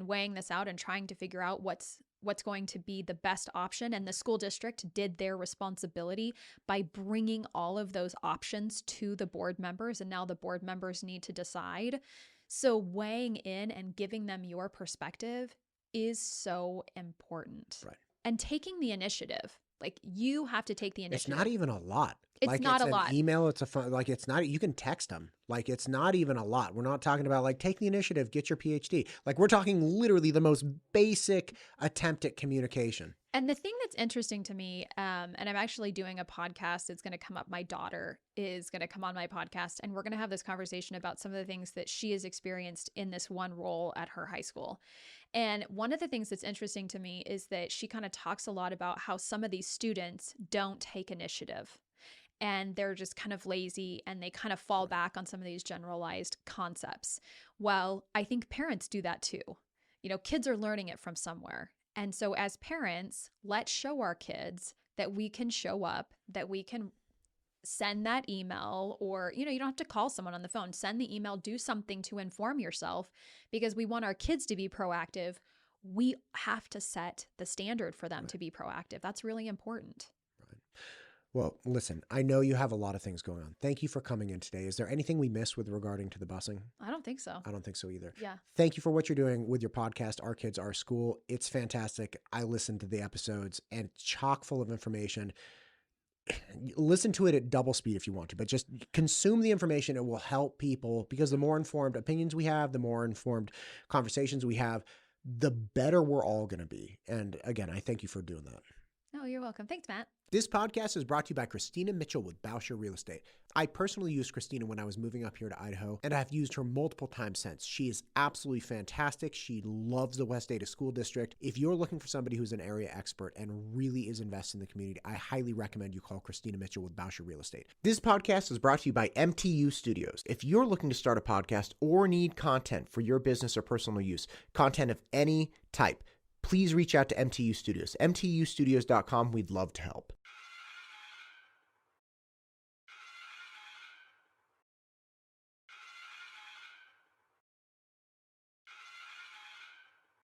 weighing this out and trying to figure out what's going to be the best option. And the school district did their responsibility by bringing all of those options to the board members. And now the board members need to decide. So weighing in and giving them your perspective is so important. Right. And taking the initiative. Like, you have to take the initiative. It's not even a lot. It's not a lot. Email, it's a fun, like, it's not, you can text them. Like, it's not even a lot. We're not talking about like, take the initiative, get your PhD. Like, we're talking literally the most basic attempt at communication. And the thing that's interesting to me, and I'm actually doing a podcast, it's going to come up. My daughter is going to come on my podcast, and we're going to have this conversation about some of the things that she has experienced in this one role at her high school. And one of the things that's interesting to me is that she kind of talks a lot about how some of these students don't take initiative, and they're just kind of lazy, and they kind of fall back on some of these generalized concepts. Well, I think parents do that too. Kids are learning it from somewhere. And so as parents, let's show our kids that we can show up, that we can send that email, or, you don't have to call someone on the phone, send the email, do something to inform yourself, because we want our kids to be proactive. We have to set the standard for them to be proactive. That's really important. Right. Well, listen, I know you have a lot of things going on. Thank you for coming in today. Is there anything we missed with regarding to the busing? I don't think so. I don't think so either. Yeah. Thank you for what you're doing with your podcast, Our Kids, Our School. It's fantastic. I listened to the episodes, and it's chock full of information. Listen to it at double speed if you want to, but just consume the information. It will help people, because the more informed opinions we have, the more informed conversations we have, the better we're all going to be. And again, I thank you for doing that. Oh, you're welcome. Thanks, Matt. This podcast is brought to you by Christina Mitchell with Bousher Real Estate. I personally used Christina when I was moving up here to Idaho, and I've used her multiple times since. She is absolutely fantastic. She loves the West Ada School District. If you're looking for somebody who's an area expert and really is invested in the community, I highly recommend you call Christina Mitchell with Bousher Real Estate. This podcast is brought to you by MTU Studios. If you're looking to start a podcast or need content for your business or personal use, content of any type, please reach out to MTU Studios. MTUstudios.com. We'd love to help.